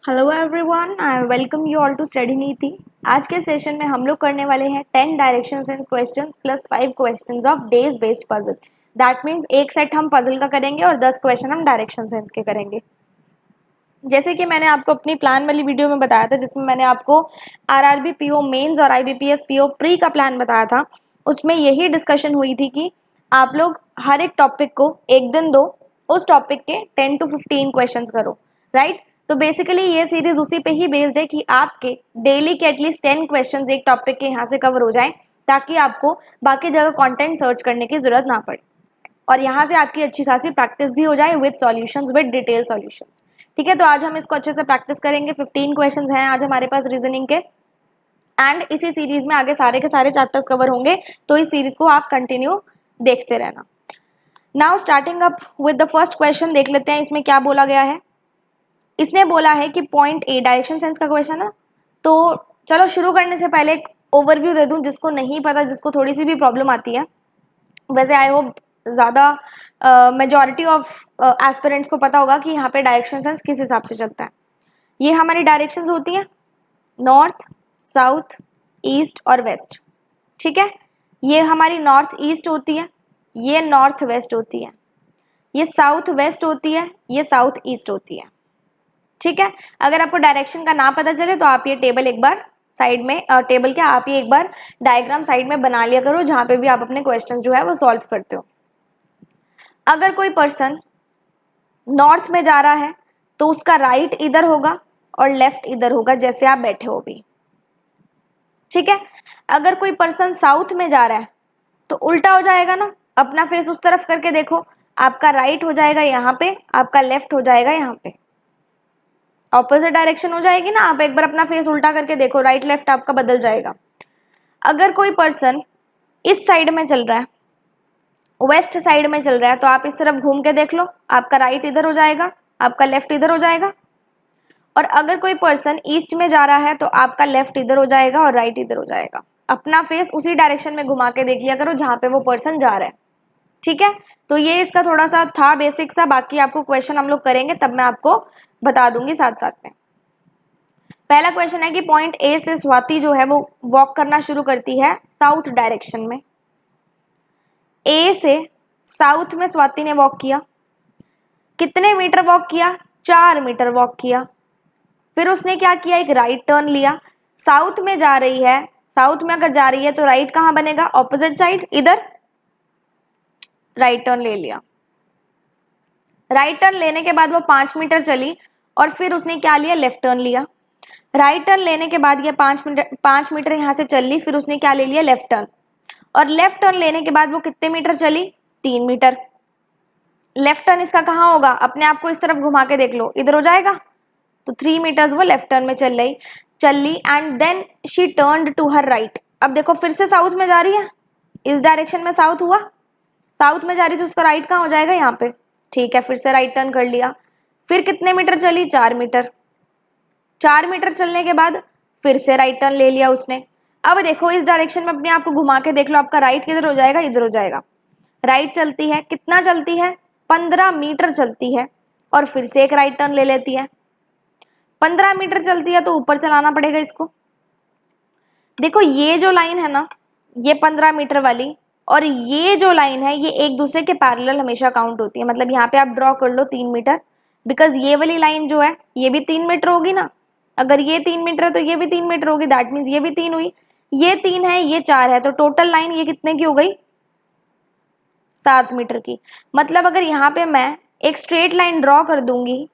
Hello everyone, I welcome you all to study Neeti. आज के session में हम लोग करने वाले हैं 10 direction sense questions plus 5 questions of days based puzzle. That means एक सेट हम पजल का करेंगे और 10 क्वेश्चन हम डायरेक्शन सेंस के करेंगे। जैसे कि मैंने आपको अपनी प्लान वाली वीडियो में बताया था, जिसमें मैंने आपको आरआरबी पीओ मेंस और आईबीपीएस पीओ प्री का प्लान बताया था, उसमें यही डिस्कशन हुई थी कि आप लोग हर एक टॉपिक को एक दिन दो, उस टॉपिक के 10 to 15 क्वेश्चन करो, राइट। तो बेसिकली ये सीरीज उसी पे ही बेस्ड है कि आपके डेली के एटलीस्ट 10 क्वेश्चंस एक टॉपिक के यहाँ से कवर हो जाएं, ताकि आपको बाकी जगह कंटेंट सर्च करने की जरूरत ना पड़े और यहाँ से आपकी अच्छी खासी प्रैक्टिस भी हो जाए with solutions, with detail solutions. ठीक है, तो आज हम इसको अच्छे से प्रैक्टिस करेंगे। 15 क्वेश्चंस हैं आज हमारे पास रीजनिंग के, एंड इसी सीरीज में आगे सारे के सारे चैप्टर्स कवर होंगे, तो इस सीरीज को आप कंटिन्यू देखते रहना। Now starting up with the first question, देख लेते हैं इसमें क्या बोला गया है। इसने बोला है कि पॉइंट ए, डायरेक्शन सेंस का क्वेश्चन है। तो चलो शुरू करने से पहले एक ओवरव्यू दे दूं, जिसको नहीं पता, जिसको थोड़ी सी भी प्रॉब्लम आती है। वैसे आई होप ज़्यादा मेजॉरिटी ऑफ एस्पिरेंट्स को पता होगा कि यहाँ पे डायरेक्शन सेंस किस हिसाब से चलता है। ये हमारी डायरेक्शंस होती हैं नॉर्थ, साउथ, ईस्ट और वेस्ट। ठीक है, ये हमारी नॉर्थ ईस्ट होती है, ये नॉर्थ वेस्ट होती है, ये साउथ वेस्ट होती है, ये साउथ ईस्ट होती है। ठीक है, अगर आपको डायरेक्शन का ना पता चले तो आप ये टेबल एक बार साइड में टेबल क्या आप ये एक बार डायग्राम साइड में बना लिया करो, जहां पे भी आप अपने क्वेश्चंस जो है वो सॉल्व करते हो। अगर कोई पर्सन नॉर्थ में जा रहा है तो उसका राइट इधर होगा और लेफ्ट इधर होगा, जैसे आप बैठे हो भी। ठीक है, अगर कोई पर्सन साउथ में जा रहा है तो उल्टा हो जाएगा ना, अपना फेस उस तरफ करके देखो, आपका राइट हो जाएगा यहाँ पे, आपका लेफ्ट हो जाएगा यहाँ पे, ऑपोजिट डायरेक्शन हो जाएगी ना। आप एक बार अपना फेस उल्टा करके देखो, राइट लेफ्ट आपका बदल जाएगा। अगर कोई पर्सन इस साइड में चल रहा है, वेस्ट साइड में चल रहा है, तो आप इस तरफ घूम के देख लो, आपका राइट इधर हो जाएगा, आपका लेफ्ट इधर हो जाएगा। और अगर कोई पर्सन ईस्ट में जा रहा है तो आपका लेफ्ट इधर हो जाएगा और राइट इधर हो जाएगा। अपना फेस उसी डायरेक्शन में घुमा के देख लिया करो जहां पे वो पर्सन जा रहा है। ठीक है, तो ये इसका थोड़ा सा था बेसिक सा, बाकी आपको क्वेश्चन हम लोग करेंगे तब मैं आपको बता दूंगी साथ साथ में। पहला क्वेश्चन है कि पॉइंट ए से स्वाति जो है वो वॉक करना शुरू करती है साउथ डायरेक्शन में। ए से साउथ में स्वाति ने वॉक किया, कितने मीटर वॉक किया? 4 मीटर वॉक किया। फिर उसने क्या किया, एक राइट टर्न लिया। साउथ में जा रही है, साउथ में अगर जा रही है तो राइट कहाँ बनेगा? ऑपोजिट साइड, इधर राइट टर्न ले लिया। राइट टर्न लेने के बाद वो 5 मीटर चली और फिर उसने क्या लिया, लेफ्ट टर्न लिया। राइट टर्न लेने के बाद ये 5 मीटर यहाँ से चल ली, फिर उसने क्या ले लिया, लेफ्ट टर्न। और लेफ्ट टर्न लेने के बाद वो कितने मीटर चली, 3 मीटर। लेफ्ट टर्न इसका कहाँ होगा, अपने आप को इस तरफ घुमा के देख लो, इधर हो जाएगा। तो 3 मीटर्स वो लेफ्ट टर्न में चल ली and then she turned to her right. अब देखो फिर से साउथ में जा रही है, इस डायरेक्शन में साउथ हुआ, साउथ में जा रही तो उसका राइट कहाँ हो जाएगा, यहाँ पे। ठीक है, फिर से राइट टर्न कर लिया। फिर कितने मीटर चली, 4 मीटर। 4 मीटर चलने के बाद फिर से राइट टर्न ले लिया उसने। अब देखो इस डायरेक्शन में अपने आप को घुमा के देख लो, आपका राइट किधर हो जाएगा, इधर हो जाएगा। राइट चलती है, कितना चलती है, 15 मीटर चलती है और फिर से एक राइट टर्न ले लेती है। 15 मीटर चलती है तो ऊपर चलाना पड़ेगा इसको। देखो ये जो लाइन है ना, ये 15 मीटर वाली, और ये जो लाइन है ये एक दूसरे के पैरेलल हमेशा काउंट होती है। मतलब यहाँ पे आप ड्रॉ कर लो 3 मीटर, बिकॉज ये वाली लाइन जो है ये भी 3 मीटर होगी ना। अगर ये 3 मीटर है तो ये भी 3 मीटर होगी, दैट मीन्स ये भी 3 हुई, ये 3 है, ये 4 है, तो टोटल लाइन ये कितने की हो गई, 7 मीटर की। मतलब अगर यहाँ पे मैं एक स्ट्रेट लाइन ड्रॉ कर दूंगी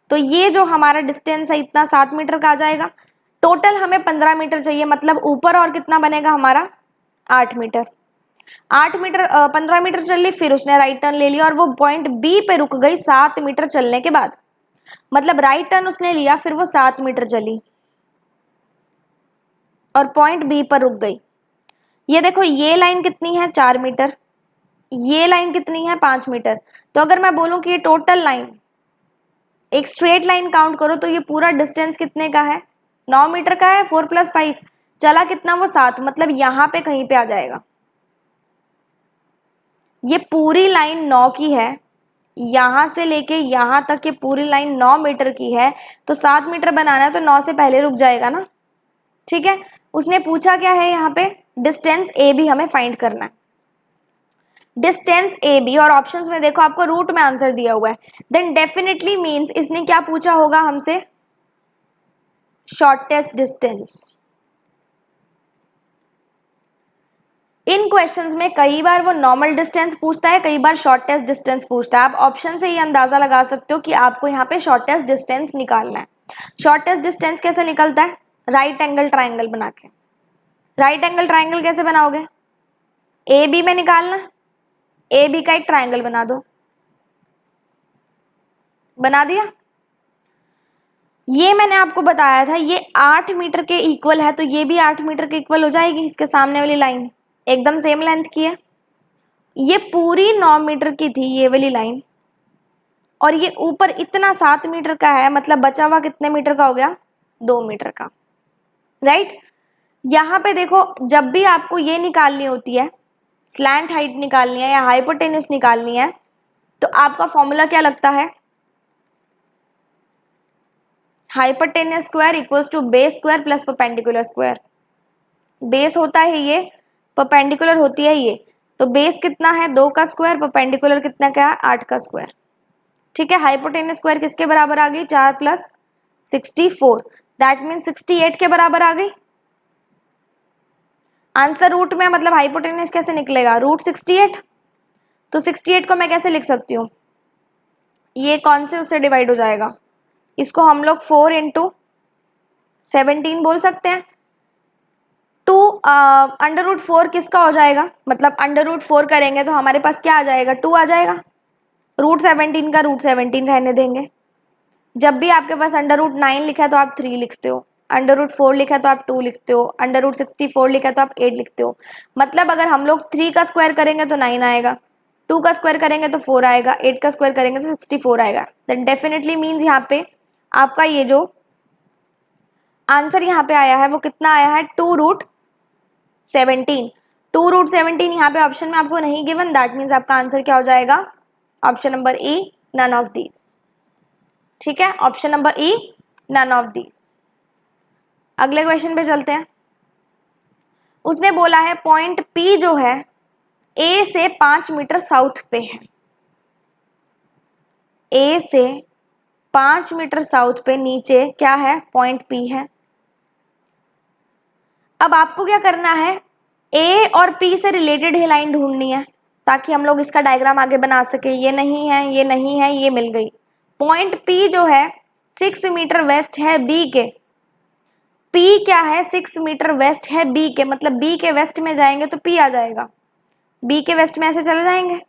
तो ये जो हमारा डिस्टेंस है इतना 7 मीटर का आ जाएगा। टोटल हमें 15 मीटर चाहिए, मतलब ऊपर और कितना बनेगा हमारा, 8 मीटर। 8 मीटर 15 मीटर चल ली, फिर उसने राइट टर्न ले लिया और वो पॉइंट बी पे रुक गई 7 मीटर चलने के बाद। मतलब राइट टर्न उसने लिया, फिर वो 7 मीटर चली और पॉइंट बी पर रुक गई। ये देखो ये लाइन कितनी है, 4 मीटर, ये लाइन कितनी है, 5 मीटर। तो अगर मैं बोलूं कि ये टोटल लाइन एक स्ट्रेट लाइन काउंट करो तो ये पूरा डिस्टेंस कितने का है, 9 मीटर का है। 4 + 5 चला कितना, वो 7, मतलब यहाँ पे कहीं पे आ जाएगा। ये पूरी लाइन 9 की है, यहाँ से लेके यहाँ तक की पूरी लाइन 9 मीटर की है, तो 7 मीटर बनाना है तो 9 से पहले रुक जाएगा ना। ठीक है, उसने पूछा क्या है यहाँ पे, डिस्टेंस ए बी हमें फाइंड करना है, डिस्टेंस ए बी, और ऑप्शंस में देखो आपको रूट में आंसर दिया हुआ है, देन डेफिनेटली मीन्स इसने क्या पूछा होगा हमसे, शॉर्टेस्ट डिस्टेंस। इन क्वेश्चंस में कई बार वो नॉर्मल डिस्टेंस पूछता है, कई बार शॉर्टेस्ट डिस्टेंस पूछता है। आप ऑप्शन से ये अंदाजा लगा सकते हो कि आपको यहाँ पे शॉर्टेस्ट डिस्टेंस निकालना है। शॉर्टेस्ट डिस्टेंस कैसे निकलता है, राइट एंगल ट्राइंगल बना के। राइट एंगल ट्राइंगल कैसे बनाओगे, ए बी में निकालना, ए बी का एक ट्राइंगल बना दो, बना दिया। ये मैंने आपको बताया था ये 8 मीटर के इक्वल है, तो ये भी 8 मीटर के इक्वल हो जाएगी, इसके सामने वाली लाइन एकदम सेम लेंथ की है। ये पूरी 9 मीटर की थी ये वाली लाइन, और ये ऊपर इतना 7 मीटर का है, मतलब बचा हुआ कितने मीटर का हो गया, 2 मीटर का, राइट। यहाँ पे देखो, जब भी आपको ये निकालनी होती है, स्लैंट हाइट निकालनी है या हाइपोटेनस निकालनी है, तो आपका फॉर्मूला क्या लगता है, hypotenuse square equals to base square plus perpendicular square. Base होता है ये, परपेंडिकुलर होती है ये, तो बेस कितना है 2 का स्क्वायर, परपेंडिकुलर कितना क्या है 8 का स्क्वायर। ठीक है, हाइपोटेनस स्क्वायर किसके बराबर आ गई, 4 + 64, दैट मीन 68 के बराबर आ गई। आंसर रूट में, मतलब हाइपोटेनस कैसे निकलेगा, रूट 68, तो 68 को मैं कैसे लिख सकती हूँ, ये कौन से उससे डिवाइड हो जाएगा, इसको हम लोग 4 × 17 बोल सकते हैं। 2 √4 किसका हो जाएगा, मतलब √4 करेंगे तो हमारे पास क्या आ जाएगा, 2 आ जाएगा। √17 का √17 रहने देंगे। जब भी आपके पास √9 लिखा है तो आप 3 लिखते हो, √4 लिखा है तो आप 2 लिखते हो, √64 लिखा है तो आप 8 लिखते हो। मतलब अगर हम लोग 3 का स्क्वायर करेंगे तो 9 आएगा, 2 का स्क्वायर करेंगे तो 4 आएगा, 8 का स्क्वायर करेंगे तो 64 आएगा। दैट डेफिनेटली मीन्स यहाँ पे आपका ये जो आंसर यहाँ पे आया है वो कितना आया है, 2√17। 2√17 यहाँ पे ऑप्शन में आपको नहीं गिवन, दैट मीन्स आपका आंसर क्या हो जाएगा, option number E, none of these. ठीक है, option number E, none of these. अगले क्वेश्चन पे चलते हैं। उसने बोला है पॉइंट पी जो है ए से 5 मीटर साउथ पे है, ए से 5 मीटर साउथ पे नीचे क्या है, पॉइंट पी है। अब आपको क्या करना है, ए और पी से रिलेटेड ही लाइन ढूंढनी है ताकि हम लोग इसका डायग्राम आगे बना सके। ये नहीं है, ये नहीं है, ये मिल गई। पॉइंट पी जो है 6 मीटर वेस्ट है बी के, पी क्या है 6 मीटर वेस्ट है बी के, मतलब बी के वेस्ट में जाएंगे तो पी आ जाएगा। बी के वेस्ट में ऐसे चले जाएंगे,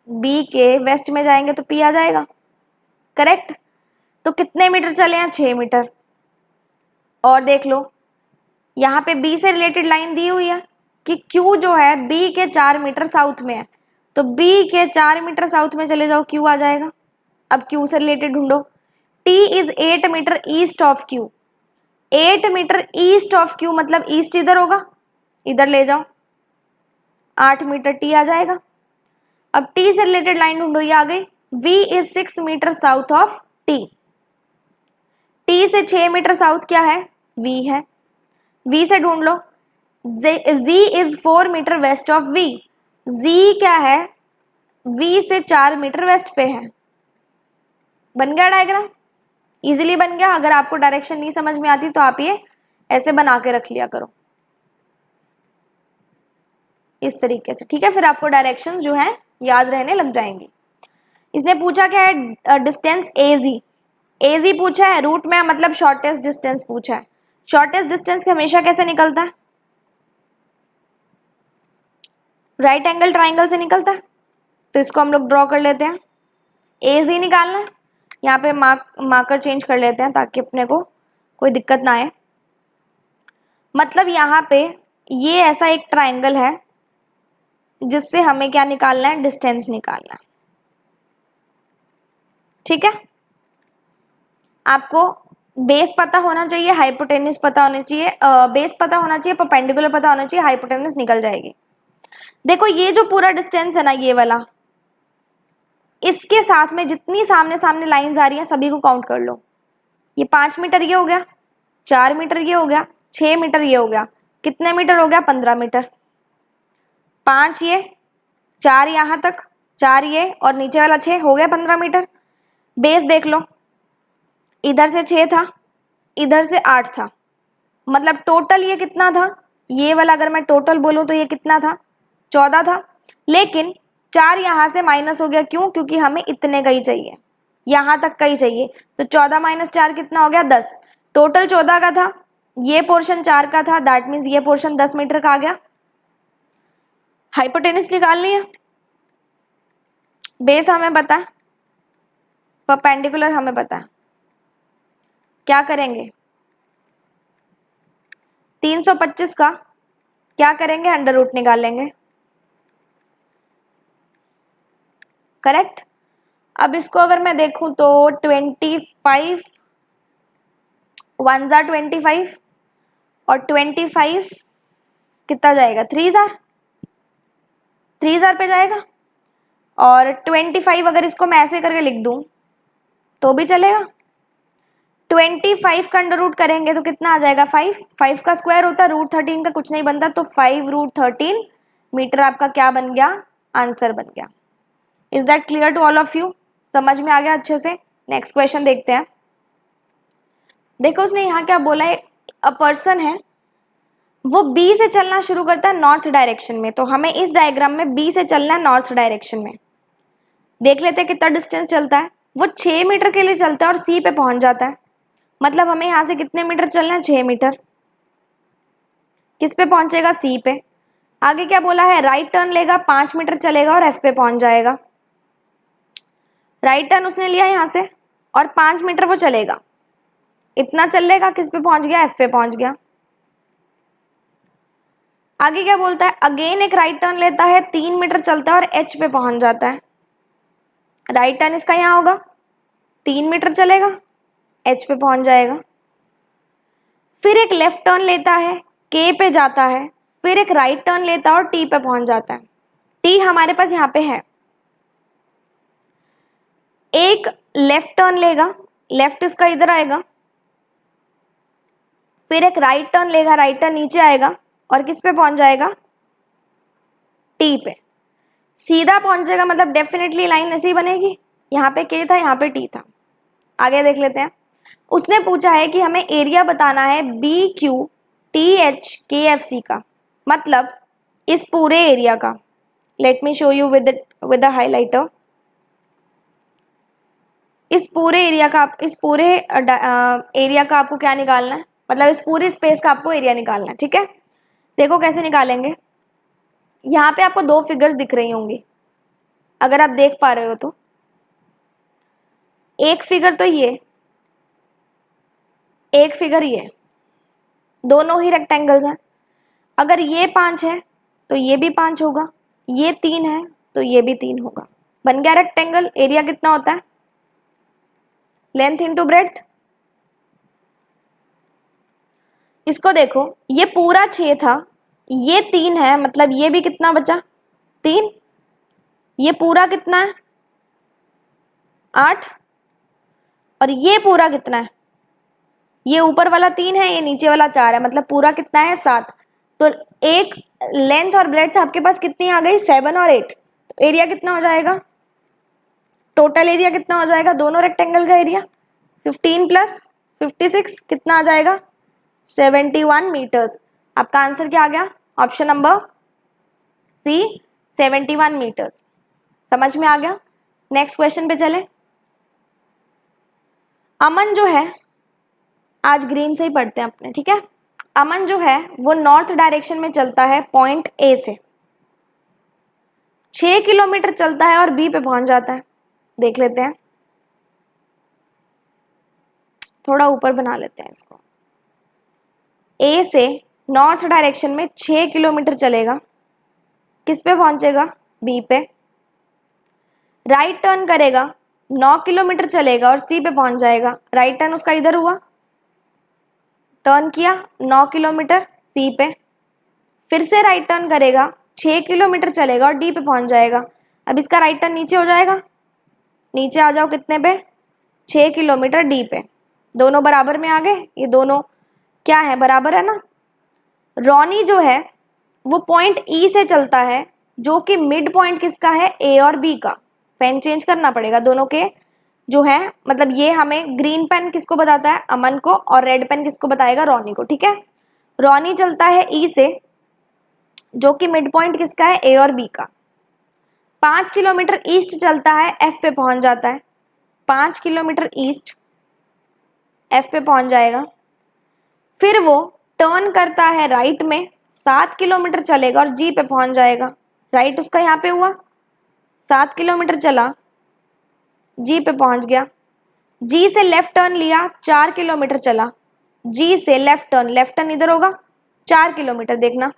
बी के वेस्ट में जाएंगे तो पी आ जाएगा, करेक्ट। तो कितने मीटर चले हैं, 6 मीटर। और देख लो यहाँ पे बी से रिलेटेड लाइन दी हुई है कि क्यू जो है बी के 4 मीटर साउथ में है, तो बी के 4 मीटर साउथ में चले जाओ, क्यू आ जाएगा। अब क्यू से रिलेटेड ढूंढो, T is 8 metre east of Q, 8 metre east of Q, मतलब ईस्ट इधर होगा, इधर ले जाओ, 8 मीटर टी आ जाएगा। अब टी से रिलेटेड लाइन ढूंढो, ये आ गई, V is 6 metre south of T, T से 6 मीटर साउथ क्या है, वी है। वी से ढूंढ लो, G is 4 metre west of V, G क्या है, वी से 4 मीटर वेस्ट पे है। बन गया डायग्राम, इजीली बन गया। अगर आपको डायरेक्शन नहीं समझ में आती तो आप ये ऐसे बना के रख लिया करो, इस तरीके से, ठीक है। फिर आपको डायरेक्शंस जो है याद रहने लग जाएंगी। इसने पूछा क्या है, डिस्टेंस एजी, एजी पूछा है, रूट में मतलब शॉर्टेस्ट डिस्टेंस पूछा है। शॉर्टेस्ट डिस्टेंस हमेशा कैसे निकलता है, राइट एंगल ट्राइंगल से निकलता है, तो इसको हम लोग ड्रॉ कर लेते हैं। एजी निकालना है, यहाँ पे मार्कर चेंज कर लेते हैं ताकि अपने को कोई दिक्कत ना आए। मतलब यहाँ पे ये ऐसा एक ट्राइंगल है जिससे हमें क्या निकालना है, डिस्टेंस निकालना है, ठीक है। आपको बेस पता होना चाहिए, हाइपोटेनस पता होना चाहिए, बेस पता होना चाहिए, परपेंडिकुलर पता होना चाहिए, हाइपोटेनस निकल जाएगी। देखो ये जो पूरा डिस्टेंस है ना, ये वाला इसके साथ में जितनी सामने सामने लाइंस आ रही हैं सभी को काउंट कर लो। ये 5 मीटर ये हो गया, 4 मीटर ये हो गया, 6 मीटर ये हो गया, कितने मीटर हो गया? 15 मीटर। 5 ये, 4 यहाँ तक, 4 ये और नीचे वाला 6 हो गया 15 मीटर। बेस देख लो, इधर से 6 था, इधर से 8 था, मतलब टोटल ये कितना था? ये वाला अगर मैं टोटल बोलूँ तो ये कितना था? 14 था। लेकिन 4 यहाँ से माइनस हो गया, क्यों? क्योंकि हमें इतने का ही चाहिए, यहाँ तक का ही चाहिए। तो 14 माइनस 4 कितना हो गया? 10। टोटल 14 का था, ये पोर्शन 4 का था, दैट मीन्स ये पोर्शन 10 मीटर का आ गया। हाइपोटेनस निकालनी है, बेस हमें पता है, परपेंडिकुलर हमें पता है। क्या करेंगे? 325 का क्या करेंगे? अंडर रूट निकालेंगे, करेक्ट। अब इसको अगर मैं देखूं तो 25 1 जार 25 और 25 कितना जाएगा? 3 जार पे जाएगा। और 25 अगर इसको मैं ऐसे करके लिख दूं तो भी चलेगा। 25 का अंडर रूट करेंगे तो कितना आ जाएगा? 5 का स्क्वायर होता है √13 का, कुछ नहीं बनता, तो 5√13 मीटर आपका क्या बन गया? आंसर बन गया। Is that clear to all of you? समझ में आ गया अच्छे से? नेक्स्ट क्वेश्चन देखते हैं। देखो उसने यहाँ क्या बोला है, अ पर्सन है, वो बी से चलना शुरू करता है नॉर्थ डायरेक्शन में, तो हमें इस डायग्राम में बी से चलना है नॉर्थ डायरेक्शन में। देख लेते हैं कितना डिस्टेंस चलता है। वो 6 मीटर के लिए चलता है और सी पे पहुंच जाता है, मतलब हमें यहाँ से कितने मीटर चलना है? 6 मीटर। किस पे पहुंचेगा? सी पे। आगे क्या बोला है? राइट टर्न लेगा, 5 मीटर चलेगा और एफ पे पहुंच जाएगा। राइट टर्न उसने लिया यहाँ से और 5 मीटर वो चलेगा, इतना चलेगा, किस पे पहुंच गया? एफ पे पहुंच गया। आगे क्या बोलता है? अगेन एक राइट टर्न लेता है, 3 मीटर चलता है और एच पे पहुंच जाता है। राइट टर्न इसका यहाँ होगा, 3 मीटर चलेगा, एच पे पहुंच जाएगा। फिर एक लेफ्ट टर्न लेता है, के पे जाता है, फिर एक राइट टर्न लेता है और टी पे पहुंच जाता है। टी हमारे पास यहाँ पे है। एक लेफ्ट टर्न लेगा, लेफ्ट इसका इधर आएगा, फिर एक राइट टर्न लेगा, राइट टर्न नीचे आएगा और किस पे पहुंच जाएगा? टी पे। सीधा पहुंचेगा, मतलब डेफिनेटली लाइन ऐसी ही बनेगी। यहाँ पे के था, यहाँ पे टी था। आगे देख लेते हैं। उसने पूछा है कि हमें एरिया बताना है बी क्यू टी एच के एफ सी का, मतलब इस पूरे एरिया का। Let me show you with the highlighter. इस पूरे एरिया का, इस पूरे एरिया का आपको क्या निकालना है? मतलब इस पूरी स्पेस का आपको एरिया निकालना है, ठीक है। देखो कैसे निकालेंगे। यहाँ पे आपको 2 फिगर्स दिख रही होंगी, अगर आप देख पा रहे हो तो। एक फिगर तो ये, एक फिगर ये, दोनों ही रेक्टेंगल्स हैं। अगर ये 5 है तो ये भी 5 होगा, ये 3 है तो ये भी 3 होगा। बन गया रेक्टेंगल। एरिया कितना होता है? Length into breadth. इसको देखो, ये पूरा 6 था, ये 3 है, मतलब ये भी कितना बचा? 3। ये पूरा कितना है? 8। और ये पूरा कितना है? ये ऊपर वाला 3 है, ये नीचे वाला 4 है, मतलब पूरा कितना है? 7। तो एक लेंथ और ब्रेड्थ आपके पास कितनी आ गई? 7 और 8। तो एरिया कितना हो जाएगा? टोटल एरिया कितना हो जाएगा दोनों रेक्टेंगल का एरिया? 15 + 56 कितना आ जाएगा? 71 मीटर्स। आपका आंसर क्या आ गया? Option number C, 71 metres. समझ में आ गया? नेक्स्ट क्वेश्चन पे चले। अमन जो है, आज ग्रीन से ही पढ़ते हैं अपने, ठीक है। अमन जो है वो नॉर्थ डायरेक्शन में चलता है पॉइंट ए से, 6 किलोमीटर चलता है और बी पे पहुंच जाता है। देख लेते हैं, थोड़ा ऊपर बना लेते हैं इसको। ए से नॉर्थ डायरेक्शन में 6 किलोमीटर चलेगा, किस पे पहुंचेगा? बी पे। राइट टर्न करेगा, 9 किलोमीटर चलेगा और सी पे पहुंच जाएगा। राइट टर्न उसका इधर हुआ, टर्न किया 9 किलोमीटर सी पे, फिर से राइट टर्न करेगा, 6 किलोमीटर चलेगा और डी पे पहुंच जाएगा। अब इसका राइट टर्न नीचे हो जाएगा, नीचे आ जाओ कितने पे, 6 किलोमीटर डी पे। दोनों बराबर में आ गए, ये दोनों क्या है, बराबर है ना। रोनी जो है वो पॉइंट ई से चलता है, जो कि मिड पॉइंट किसका है, ए और बी का। पेन चेंज करना पड़ेगा दोनों के जो है, मतलब ये हमें ग्रीन पेन किसको बताता है, अमन को, और रेड पेन किसको बताएगा, रोनी को। ठीक है, रोनी चलता है ई से, जो कि मिड पॉइंट किसका है, ए और बी का। 5 किलोमीटर ईस्ट चलता है, एफ पे पहुंच जाता है। 5 किलोमीटर ईस्ट एफ पे पहुंच जाएगा। फिर वो टर्न करता है राइट में, 7 किलोमीटर चलेगा और जी पे पहुंच जाएगा। राइट उसका यहाँ पे हुआ, 7 किलोमीटर चला, जी पे पहुंच गया। जी से लेफ्ट टर्न लिया, 4 किलोमीटर चला, जी से लेफ्ट टर्न इधर होगा, 4 किलोमीटर। देखना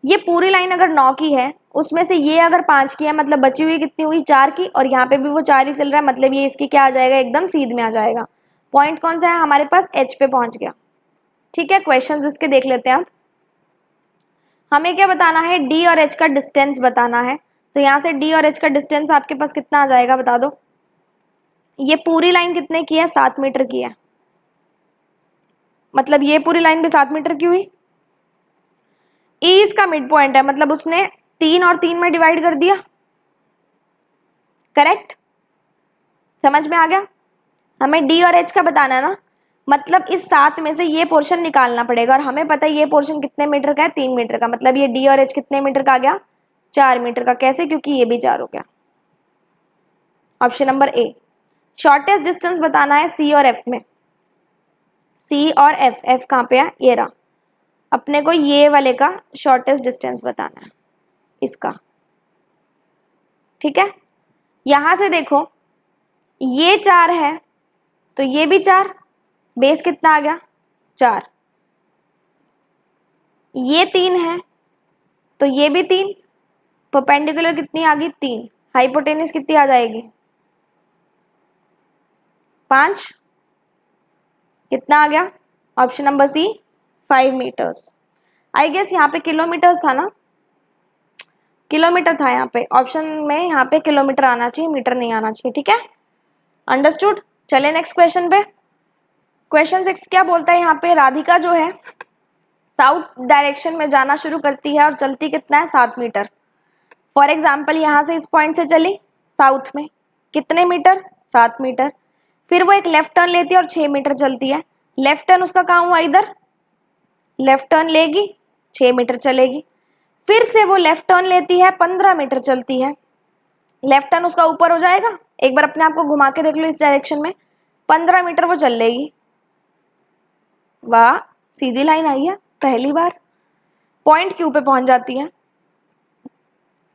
ये पूरी लाइन अगर 9 की है, उसमें से ये अगर 5 की है, मतलब बची हुई कितनी हुई, 4 की, और यहाँ पे भी वो 4 ही चल रहा है, मतलब ये इसकी क्या आ जाएगा, एकदम सीध में आ जाएगा। पॉइंट कौन सा है हमारे पास, एच पे पहुंच गया। ठीक है, क्वेश्चन इसके देख लेते हैं अब। हमें क्या बताना है, डी और एच का डिस्टेंस बताना है। तो यहाँ से डी और एच का डिस्टेंस आपके पास कितना आ जाएगा, बता दो। ये पूरी लाइन कितने की है, 7 मीटर की है, मतलब ये पूरी लाइन भी 7 मीटर की हुई। ई इसका मिड पॉइंट है, मतलब उसने 3 और 3 में डिवाइड कर दिया। करेक्ट, समझ में आ गया। हमें डी और एच का बताना है ना, मतलब इस 7 में से ये पोर्शन निकालना पड़ेगा, और हमें पता है ये पोर्शन कितने मीटर का है, 3 मीटर का। मतलब ये डी और एच कितने मीटर का आ गया, 4 मीटर का। कैसे, क्योंकि ये भी 4 हो गया। Option number A. Shortest distance बताना है सी और एफ में। सी और एफ, एफ कहाँ पे है, ये रहा। अपने को ये वाले का शॉर्टेस्ट डिस्टेंस बताना है, इसका। ठीक है, यहां से देखो ये 4 है, तो ये भी 4, बेस कितना आ गया, 4। ये 3 है, तो ये भी 3, परपेंडिकुलर कितनी आ गई, 3। हाइपोटेनिस कितनी आ जाएगी, 5। कितना आ गया, option number C, 5 metres. I guess यहाँ पे किलोमीटर्स था ना, किलोमीटर था यहाँ पे ऑप्शन में, यहाँ पे किलोमीटर आना चाहिए, मीटर नहीं आना चाहिए। ठीक है, अंडरस्टूड। चले नेक्स्ट क्वेश्चन पे। क्वेश्चन 6 क्या बोलता है यहाँ पे, राधिका जो है साउथ डायरेक्शन में जाना शुरू करती है और चलती कितना है, 7 मीटर। फॉर एग्जाम्पल यहाँ से इस पॉइंट से चली साउथ में, कितने मीटर, 7 मीटर। फिर वो एक लेफ्ट टर्न लेती है और 6 मीटर चलती है। लेफ्ट टर्न उसका कहाँ हुआ, इधर लेफ्ट टर्न लेगी, 6 मीटर चलेगी। फिर से वो लेफ्ट टर्न लेती है, 15 मीटर चलती है। लेफ्ट टर्न उसका ऊपर हो जाएगा, एक बार अपने आप को घुमा के देख लो इस डायरेक्शन में, 15 मीटर वो चल लेगी। वाह, सीधी लाइन आई है, पहली बार पॉइंट क्यू पे पहुंच जाती है।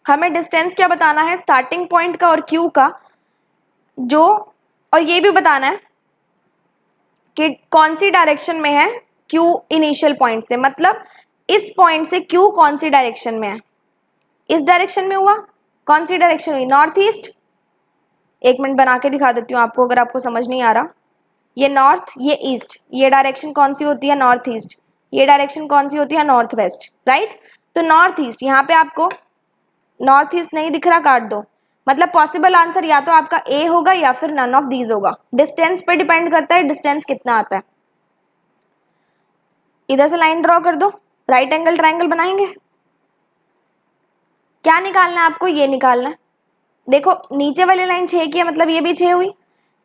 हमें डिस्टेंस क्या बताना है, स्टार्टिंग पॉइंट का और क्यू का, जो, और ये भी बताना है कि कौन सी डायरेक्शन में है क्यू इनिशियल पॉइंट से, मतलब इस पॉइंट से क्यू कौन सी डायरेक्शन में है। इस डायरेक्शन में हुआ, कौन सी डायरेक्शन हुई, नॉर्थ ईस्ट। 1 मिनट बना के दिखा देती हूँ आपको, अगर आपको समझ नहीं आ रहा। ये नॉर्थ, ये ईस्ट, ये डायरेक्शन कौन सी होती है, नॉर्थ ईस्ट। ये डायरेक्शन कौन सी होती है, नॉर्थ वेस्ट। राइट, तो नॉर्थ ईस्ट, यहाँ पे आपको नॉर्थ ईस्ट नहीं दिख रहा, काट दो। मतलब पॉसिबल आंसर या तो आपका ए होगा या फिर नन ऑफ दीज होगा। डिस्टेंस पे डिपेंड करता है, डिस्टेंस कितना आता है। इधर से लाइन ड्रॉ कर दो, राइट एंगल ट्रायंगल बनाएंगे। क्या निकालना है आपको, ये निकालना है। देखो नीचे वाली लाइन 6 की है, मतलब ये भी 6 हुई।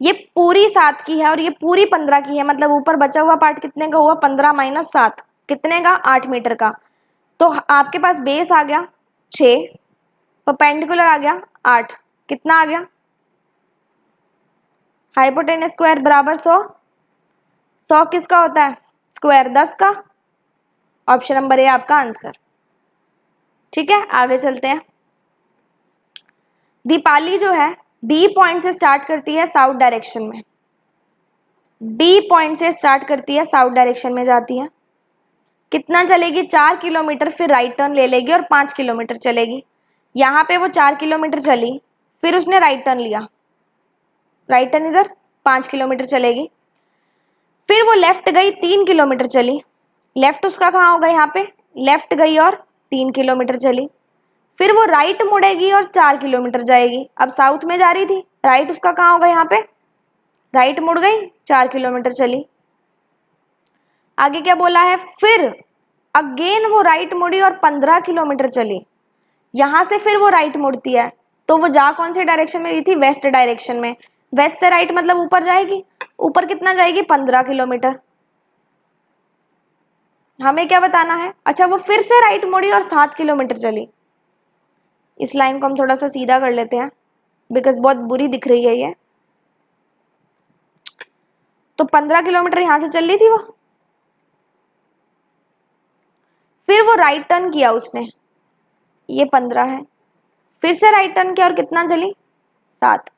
ये पूरी 7 की है और ये पूरी 15 की है, मतलब ऊपर बचा हुआ पार्ट कितने का हुआ, 15 माइनस 7 कितने का, 8 मीटर का। तो आपके पास बेस आ गया 6, परपेंडिकुलर आ गया 8, कितना आ गया, हाइपोटेनस स्क्वायर बराबर 100। 100 किसका होता है, स्क्वायर 10 का। ऑप्शन नंबर ए आपका आंसर। ठीक है, आगे चलते हैं। दीपाली जो है बी पॉइंट से स्टार्ट करती है साउथ डायरेक्शन में, बी पॉइंट से स्टार्ट करती है साउथ डायरेक्शन में जाती है। कितना चलेगी, 4 किलोमीटर, फिर राइट टर्न ले लेगी और 5 किलोमीटर चलेगी। यहाँ पे वो 4 किलोमीटर चली, फिर उसने राइट टर्न लिया, राइट टर्न इधर, 5 किलोमीटर चलेगी। फिर वो लेफ्ट गई, 3 किलोमीटर चली। लेफ्ट उसका कहाँ होगा, यहाँ पे लेफ्ट गई और 3 किलोमीटर चली। फिर वो राइट मुड़ेगी और 4 किलोमीटर जाएगी। अब साउथ में जा रही थी, राइट उसका कहाँ होगा, यहाँ पे राइट मुड़ गई, 4 किलोमीटर चली। आगे क्या बोला है, फिर अगेन वो राइट मुड़ी और 15 किलोमीटर चली। यहां से फिर वो राइट मुड़ती है, तो वो जा कौन से डायरेक्शन में रही थी, वेस्ट डायरेक्शन में। वेस्ट से राइट मतलब ऊपर जाएगी, ऊपर कितना जाएगी, 15 किलोमीटर। हमें क्या बताना है, अच्छा वो फिर से राइट मुड़ी और 7 किलोमीटर चली। इस लाइन को हम थोड़ा सा सीधा कर लेते हैं बिकॉज बहुत बुरी दिख रही है ये। तो 15 किलोमीटर यहां से चल रही थी वो, फिर वो राइट टर्न किया उसने, ये 15 है, फिर से राइट टर्न किया और कितना चली, 7।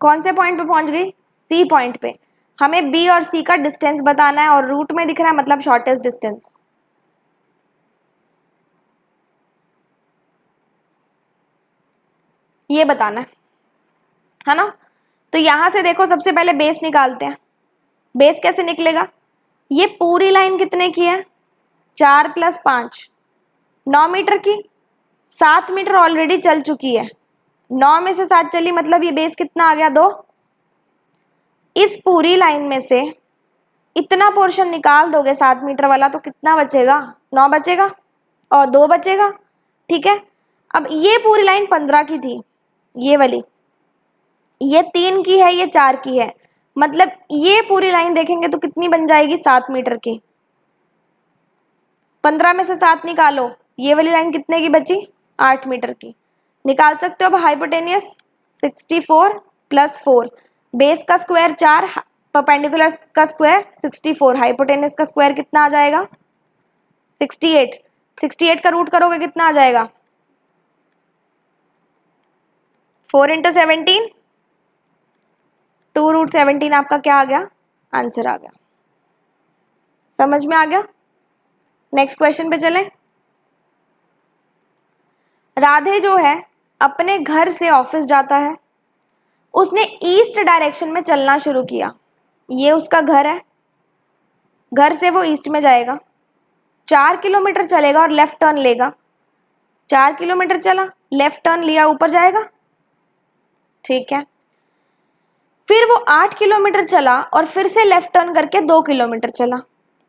कौन से पॉइंट पे पहुंच गई, सी पॉइंट पे। हमें बी और सी का डिस्टेंस बताना है और रूट में दिख रहा है मतलब शॉर्टेस्ट डिस्टेंस। ये बताना है ना। तो यहां से देखो सबसे पहले बेस निकालते हैं। बेस कैसे निकलेगा, ये पूरी लाइन कितने की है, 4 + 5 9 मीटर की। 7 मीटर ऑलरेडी चल चुकी है, 9 में से 7 चली मतलब ये बेस कितना आ गया, 2। इस पूरी लाइन में से इतना पोर्शन निकाल दोगे 7 मीटर वाला तो कितना बचेगा, 9 बचेगा और 2 बचेगा। ठीक है, अब ये पूरी लाइन 15 की थी, ये वाली, ये 3 की है, ये 4 की है, मतलब ये पूरी लाइन देखेंगे तो कितनी बन जाएगी, 7 मीटर की। 15 में से 7 निकालो, ये वाली लाइन कितने की बची, 8 मीटर की। निकाल सकते हो अब हाइपोटेनियस, 64 + 4, बेस का स्क्वायर 4, परपेंडिकुलर का स्क्वायर 64, हाइपोटेनियस का स्क्वायर कितना आ जाएगा, 68। 68 का रूट करोगे कितना आ जाएगा, 4 × 17, 2√17 आपका क्या आ गया, आंसर आ गया। समझ में आ गया। नेक्स्ट क्वेश्चन पे चलें। राधे जो है अपने घर से ऑफिस जाता है, उसने ईस्ट डायरेक्शन में चलना शुरू किया। ये उसका घर है, घर से वो ईस्ट में जाएगा, 4 किलोमीटर चलेगा और लेफ्ट टर्न लेगा। 4 किलोमीटर चला, लेफ्ट टर्न लिया, ऊपर जाएगा। ठीक है, फिर वो 8 किलोमीटर चला और फिर से लेफ्ट टर्न करके 2 किलोमीटर चला।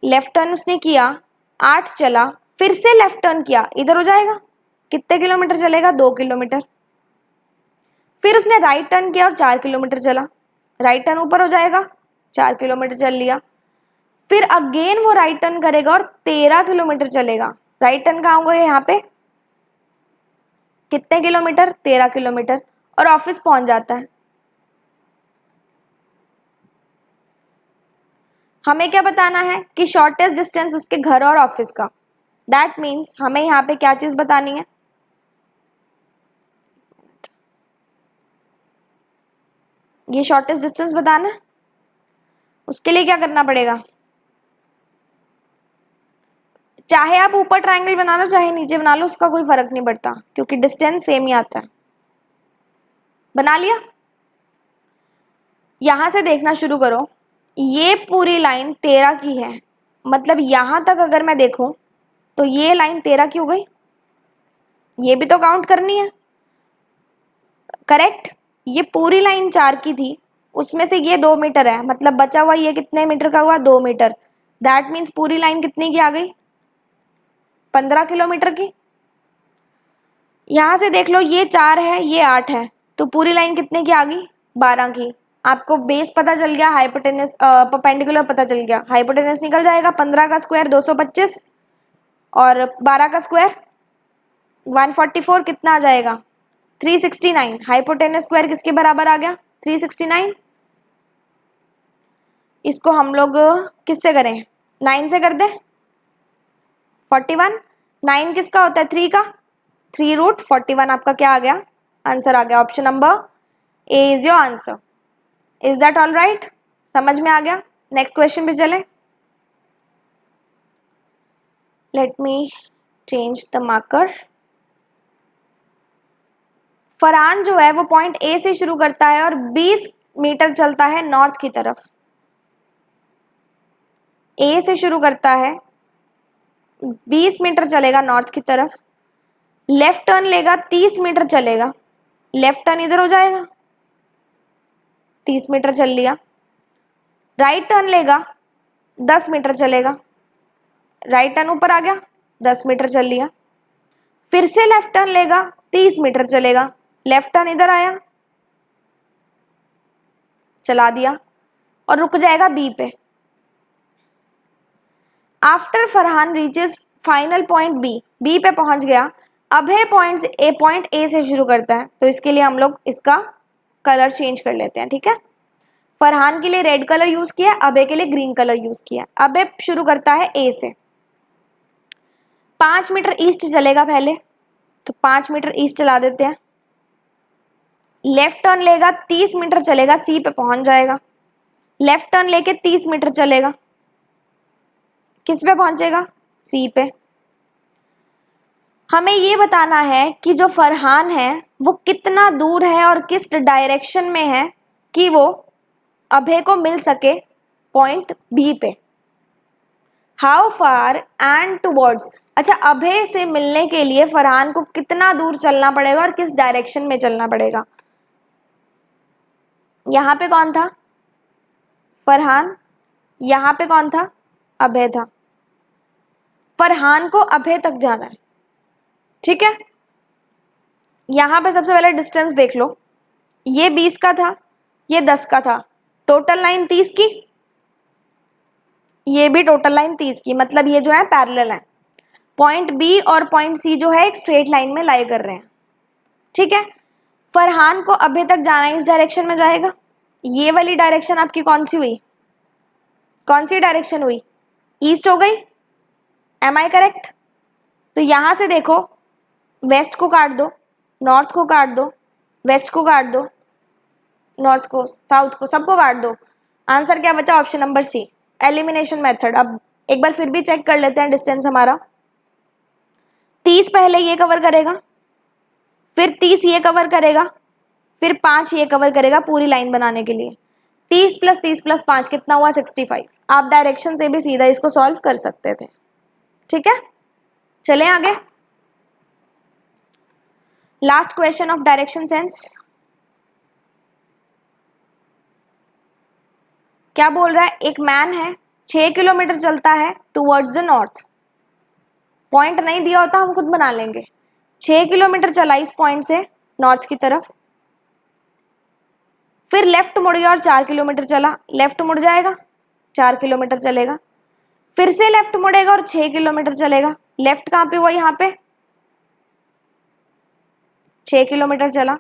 लेफ्ट टर्न उसने किया, 8 चला, फिर से लेफ्ट टर्न किया, इधर हो जाएगा, कितने किलोमीटर चलेगा, 2 किलोमीटर। फिर उसने राइट टर्न किया और 4 किलोमीटर चला, राइट टर्न ऊपर हो जाएगा, 4 किलोमीटर चल लिया। फिर अगेन वो राइट टर्न करेगा और 13 किलोमीटर चलेगा। राइट टर्न कहाँ होगा, यहाँ पे, कितने किलोमीटर, 13 किलोमीटर, और ऑफिस पहुंच जाता है। हमें क्या बताना है कि शॉर्टेस्ट डिस्टेंस उसके घर और ऑफिस का। दैट मीन्स हमें यहाँ पे क्या चीज बतानी है, ये शॉर्टेस्ट डिस्टेंस बताना है। उसके लिए क्या करना पड़ेगा, चाहे आप ऊपर ट्रायंगल बना लो चाहे नीचे बना लो, उसका कोई फर्क नहीं पड़ता क्योंकि डिस्टेंस सेम ही आता है। बना लिया, यहां से देखना शुरू करो, ये पूरी लाइन 13 की है, मतलब यहां तक अगर मैं देखूं तो ये लाइन 13 की हो गई, ये भी तो काउंट करनी है, करेक्ट। ये पूरी लाइन 4 की थी, उसमें से ये 2 मीटर है, मतलब बचा हुआ ये कितने मीटर का हुआ, 2 मीटर। दैट मीन्स पूरी लाइन कितनी की आ गई, 15 किलोमीटर की। यहां से देख लो, ये 4 है, ये 8 है, तो पूरी लाइन कितने की आ गई, 12 की। आपको बेस पता चल गया, हाइपोटेनस परपेंडिकुलर पता चल गया, हाइपोटेनस निकल जाएगा, 15 का स्क्वायर 225 और 12 का स्क्वायर 144, कितना आ जाएगा, 369। हाइपोटेनस स्क्वायर किसके बराबर आ गया, 369। इसको हम लोग किससे करें, 9 से कर दे, 41। 9 किसका होता है, 3 का, 3√41 आपका क्या आ गया, आंसर आ गया। Option number A is your answer. Is that all right, समझ में आ गया। नेक्स्ट क्वेश्चन पे चले। Let me change the marker. Farhan जो है वो पॉइंट ए से शुरू करता है और 20 मीटर चलता है नॉर्थ की तरफ। ए से शुरू करता है, 20 मीटर चलेगा नॉर्थ की तरफ, लेफ्ट टर्न लेगा 30 मीटर चलेगा, लेफ्ट टर्न इधर हो जाएगा, 30 मीटर चल लिया। राइट टर्न लेगा 10 मीटर चलेगा, राइट टर्न ऊपर आ गया, 10 मीटर चल लिया। फिर से लेफ्ट टर्न लेगा 30 मीटर चलेगा, लेफ्ट टर्न इधर आया, चला दिया और रुक जाएगा बी पे। After Farhan reaches final point B, B पे पहुंच गया। अभय पॉइंट ए से शुरू करता है, तो इसके लिए हम लोग इसका कलर चेंज कर लेते हैं, ठीक है। फरहान के लिए रेड कलर यूज किया, अभय के लिए ग्रीन कलर यूज किया। अभय शुरू करता है ए से, 5 मीटर ईस्ट चलेगा पहले, तो 5 मीटर ईस्ट चला देते हैं। लेफ्ट टर्न लेगा 30 मीटर चलेगा, सी पे पहुंच जाएगा। लेफ्ट टर्न लेके 30 मीटर चलेगा, किस पे पहुंचेगा, सी पे। हमें ये बताना है कि जो फरहान है वो कितना दूर है और किस डायरेक्शन में है कि वो अभय को मिल सके पॉइंट बी पे। हाउ फार एंड टूवर्ड्स, अच्छा अभय से मिलने के लिए फरहान को कितना दूर चलना पड़ेगा और किस डायरेक्शन में चलना पड़ेगा। यहाँ पे कौन था, फरहान, यहाँ पे कौन था, अभय था। फरहान को अभय तक जाना है, ठीक है। यहां पे सबसे पहले डिस्टेंस देख लो, ये 20 का था, ये 10 का था, टोटल लाइन 30 की, ये भी टोटल लाइन 30 की, मतलब ये जो है पैरेलल है। पॉइंट बी और पॉइंट सी जो है एक स्ट्रेट लाइन में लाई कर रहे हैं, ठीक है। फरहान को अभय तक जाना है, इस डायरेक्शन में जाएगा। ये वाली डायरेक्शन आपकी कौन सी हुई, कौन सी डायरेक्शन हुई, ईस्ट हो गई, एम आई करेक्ट। तो यहां से देखो, वेस्ट को काट दो, नॉर्थ को काट दो, वेस्ट को काट दो, नॉर्थ को, साउथ को, सबको काट दो। आंसर क्या बचा, option number C, elimination method. अब एक बार फिर भी चेक कर लेते हैं डिस्टेंस हमारा। 30 पहले ये कवर करेगा, फिर 30 ये कवर करेगा, फिर 5 ये कवर करेगा पूरी लाइन बनाने के लिए। 30 + 30 + 5 कितना हुआ, 65। आप डायरेक्शन से भी सीधा इसको सॉल्व कर सकते थे, ठीक है। चलें आगे, last question of direction sense. क्या बोल रहा है, एक मैन है 6 किलोमीटर चलता है टुवर्ड्स द नॉर्थ। पॉइंट नहीं दिया होता, हम खुद बना लेंगे। 6 किलोमीटर चला इस पॉइंट से नॉर्थ की तरफ, फिर लेफ्ट मुड़ गया और 4 किलोमीटर चला, लेफ्ट मुड़ जाएगा, 4 किलोमीटर चलेगा, फिर से लेफ्ट मुड़ेगा और 6 किलोमीटर चलेगा। लेफ्ट कहाँ पे हुआ, यहाँ पे 6 किलोमीटर चला,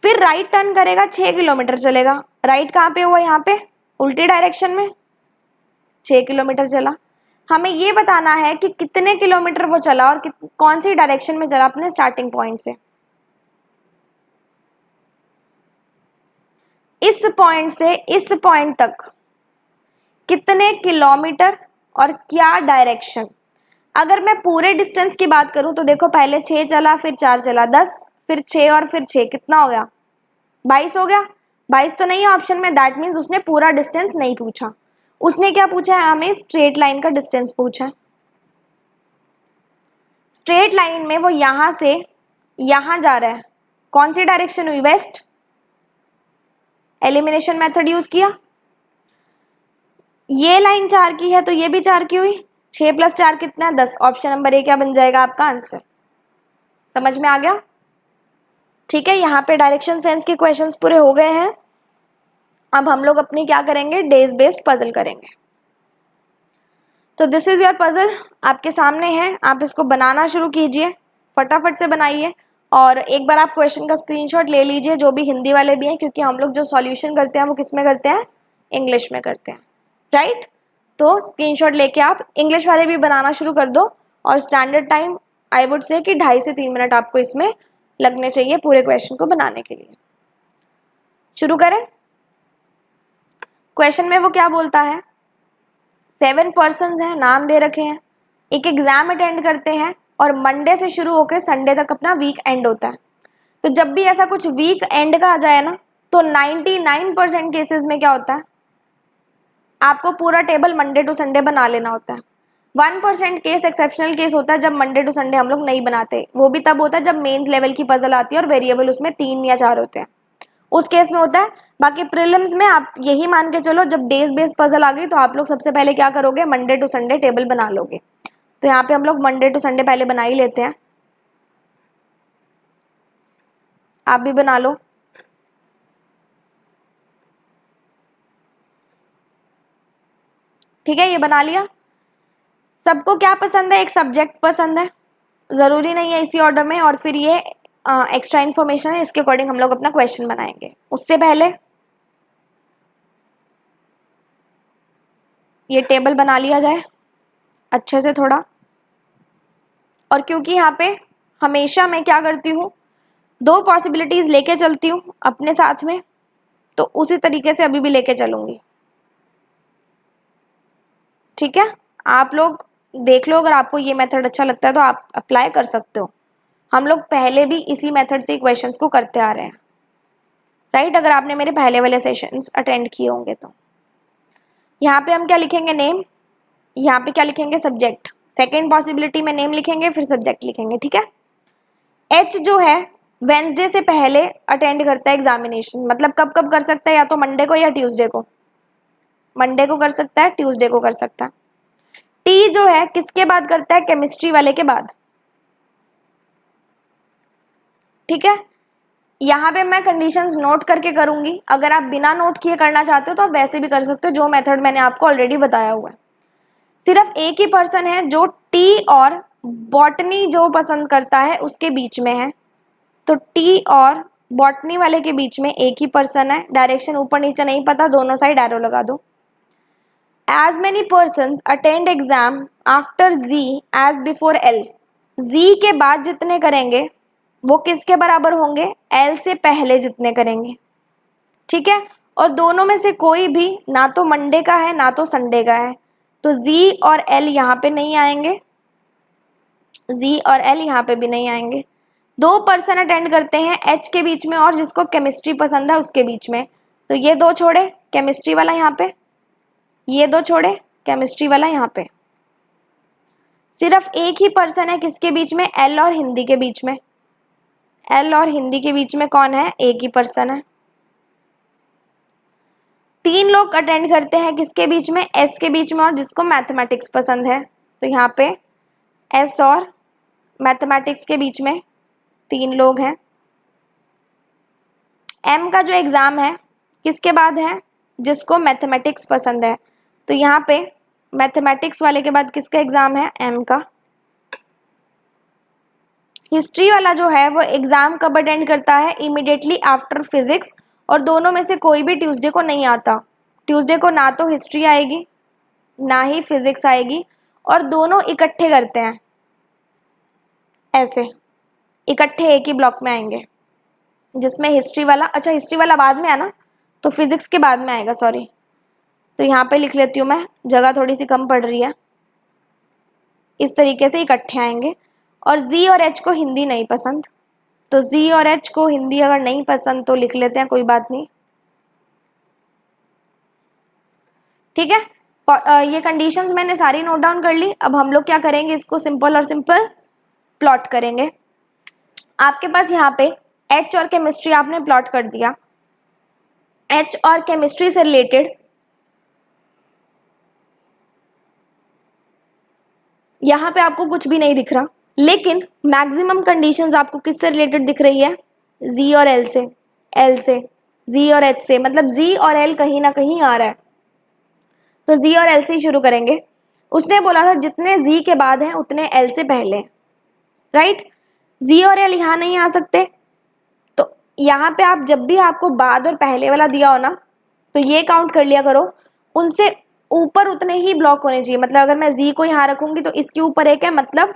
फिर राइट टर्न करेगा, 6 किलोमीटर चलेगा। राइट कहाँ पे हुआ, यहाँ पे उल्टी डायरेक्शन में, 6 किलोमीटर चला। हमें ये बताना है कि कितने किलोमीटर वो चला और कौन सी डायरेक्शन में चला अपने स्टार्टिंग पॉइंट से। इस पॉइंट से इस पॉइंट तक कितने किलोमीटर और क्या डायरेक्शन। अगर मैं पूरे डिस्टेंस की बात करूं तो देखो, पहले 6 चला, फिर 4 चला, 10, फिर 6 और फिर 6, कितना हो गया, 22 हो गया। 22 तो नहीं है ऑप्शन में, दैट मीन्स उसने पूरा डिस्टेंस नहीं पूछा। उसने क्या पूछा है, हमें स्ट्रेट लाइन का डिस्टेंस पूछा है। स्ट्रेट लाइन में वो यहां से यहां जा रहा है, कौन सी डायरेक्शन हुई, वेस्ट। एलिमिनेशन मेथड यूज किया। ये लाइन 4 की है तो ये भी 4 की हुई, 6 + 4 कितना है, 10। ऑप्शन नंबर ए क्या बन जाएगा आपका आंसर। समझ में आ गया, ठीक है। यहाँ पे डायरेक्शन सेंस के क्वेश्चंस पूरे हो गए हैं। अब हम लोग अपनी क्या करेंगे, डेज बेस्ड पजल करेंगे। तो दिस इज योर पजल, आपके सामने है, आप इसको बनाना शुरू कीजिए, फटाफट से बनाइए। और एक बार आप क्वेश्चन का स्क्रीनशॉट ले लीजिए, जो भी हिंदी वाले भी हैं, क्योंकि हम लोग जो सॉल्यूशन करते हैं वो किस में करते हैं, इंग्लिश में करते हैं, राइट। तो स्क्रीनशॉट लेके आप इंग्लिश वाले भी बनाना शुरू कर दो। और standard time I would say कि 2.5 से 3 मिनट आपको इसमें लगने चाहिए पूरे क्वेश्चन को बनाने के लिए। शुरू करें। क्वेश्चन में वो क्या बोलता है, 7 पर्सन्स हैं, नाम दे रखे हैं, एक एग्जाम अटेंड करते हैं और मंडे से शुरू होकर संडे तक अपना वीक एंड होता है। तो जब भी ऐसा कुछ वीक एंड का आ जाए ना, तो 99% केसेस में क्या होता है, आपको पूरा टेबल मंडे टू संडे बना लेना होता है। 1% केस एक्सेप्शनल केस होता है जब मंडे टू संडे हम लोग नहीं बनाते, वो भी तब होता है जब मेंस लेवल की पजल आती है और वेरिएबल उसमें 3 या 4 होते हैं, उस केस में होता है। बाकी प्रीलिम्स में आप यही मान के चलो जब डेज बेस्ड पजल आ गई तो आप लोग सबसे पहले क्या करोगे, मंडे टू संडे टेबल बना लोगे। तो यहाँ पे हम लोग मंडे टू संडे पहले बना ही लेते हैं, आप भी बना लो। ठीक है, ये बना लिया। सबको क्या पसंद है, एक सब्जेक्ट पसंद है, ज़रूरी नहीं है इसी ऑर्डर में, और फिर ये एक्स्ट्रा इन्फॉर्मेशन है, इसके अकॉर्डिंग हम लोग अपना क्वेश्चन बनाएंगे। उससे पहले ये टेबल बना लिया जाए अच्छे से थोड़ा। और क्योंकि यहाँ पे हमेशा मैं क्या करती हूँ, 2 पॉसिबिलिटीज़ लेके चलती हूँ अपने साथ में, तो उसी तरीके से अभी भी लेके चलूँगी। ठीक है, आप लोग देख लो, अगर आपको ये मेथड अच्छा लगता है तो आप अप्लाई कर सकते हो। हम लोग पहले भी इसी मेथड से क्वेश्चंस को करते आ रहे हैं, राइट, अगर आपने मेरे पहले वाले सेशंस अटेंड किए होंगे तो। यहाँ पे हम क्या लिखेंगे, नेम, यहाँ पे क्या लिखेंगे, सब्जेक्ट। सेकेंड पॉसिबिलिटी में नेम लिखेंगे फिर सब्जेक्ट लिखेंगे। ठीक है, एच जो है वेंसडे से पहले अटेंड करता है एग्जामिनेशन, मतलब कब कब कर सकता है, या तो मंडे को या ट्यूसडे को। मंडे को कर सकता है, ट्यूसडे को कर सकता है। टी जो है किसके बाद करता है, केमिस्ट्री वाले के बाद। ठीक है, यहाँ पे मैं कंडीशंस नोट करके करूंगी, अगर आप बिना नोट किए करना चाहते हो तो आप वैसे भी कर सकते हो, जो मेथड मैंने आपको ऑलरेडी बताया हुआ है। सिर्फ एक ही पर्सन है जो टी और बॉटनी जो पसंद करता है उसके बीच में है, तो टी और बॉटनी वाले के बीच में एक ही पर्सन है। डायरेक्शन ऊपर नीचे नहीं पता, दोनों साइड एरो लगा दो। As many person attend exam after G as before L, G के बाद जितने करेंगे वो किसके बराबर होंगे, एल से पहले जितने करेंगे। ठीक है, और दोनों में से कोई भी ना तो मंडे का है ना तो संडे का है, तो जी और एल यहाँ पे नहीं आएंगे, जी और एल यहाँ पे भी नहीं आएंगे। 2 पर्सन अटेंड करते हैं एच के बीच में और जिसको केमिस्ट्री पसंद है उसके बीच में, तो ये 2 छोड़े, केमिस्ट्री वाला यहाँ पे, ये 2 छोड़े, केमिस्ट्री वाला यहाँ पे। सिर्फ एक ही पर्सन है किसके बीच में, एल और हिंदी के बीच में। एल और हिंदी के बीच में कौन है, एक ही पर्सन है। 3 लोग अटेंड करते हैं किसके बीच में, एस के बीच में और जिसको मैथमेटिक्स पसंद है, तो यहाँ पे एस और मैथमेटिक्स के बीच में 3 लोग हैं। एम का जो एग्ज़ाम है किसके बाद है, जिसको मैथमेटिक्स पसंद है, तो यहाँ पे मैथमेटिक्स वाले के बाद किसका एग्ज़ाम है, एम का। हिस्ट्री वाला जो है वो एग्ज़ाम कब अटेंड करता है, इमिडिएटली आफ्टर फिजिक्स, और दोनों में से कोई भी ट्यूसडे को नहीं आता। ट्यूसडे को ना तो हिस्ट्री आएगी ना ही फिजिक्स आएगी, और दोनों इकट्ठे करते हैं, ऐसे इकट्ठे एक ही ब्लॉक में आएंगे, जिसमें हिस्ट्री वाला, अच्छा हिस्ट्री वाला बाद में है ना, तो फिजिक्स के बाद में आएगा, सॉरी। तो यहाँ पे लिख लेती हूँ मैं, जगह थोड़ी सी कम पड़ रही है। इस तरीके से इकट्ठे आएंगे। और जी और एच को हिंदी नहीं पसंद, तो जी और एच को हिंदी अगर नहीं पसंद तो लिख लेते हैं, कोई बात नहीं। ठीक है, ये कंडीशंस मैंने सारी नोट डाउन कर ली। अब हम लोग क्या करेंगे, इसको सिंपल और सिंपल प्लॉट करेंगे। आपके पास यहाँ पे एच और केमिस्ट्री आपने प्लॉट कर दिया। एच और केमिस्ट्री से रिलेटेड यहाँ पे आपको कुछ भी नहीं दिख रहा, लेकिन मैक्सिमम कंडीशंस आपको किससे रिलेटेड दिख रही है, जी और एल से, एल से, जी और एच से, मतलब जी और एल कहीं ना कहीं आ रहा है, तो जी और एल से ही शुरू करेंगे। उसने बोला था जितने जी के बाद हैं उतने एल से पहले, राइट। जी और एल यहाँ नहीं आ सकते, तो यहाँ पे आप जब भी आपको बाद और पहले वाला दिया हो ना, तो ये काउंट कर लिया करो, उनसे ऊपर उतने ही ब्लॉक होने चाहिए। मतलब अगर मैं जी को यहाँ रखूंगी तो इसके ऊपर एक है, मतलब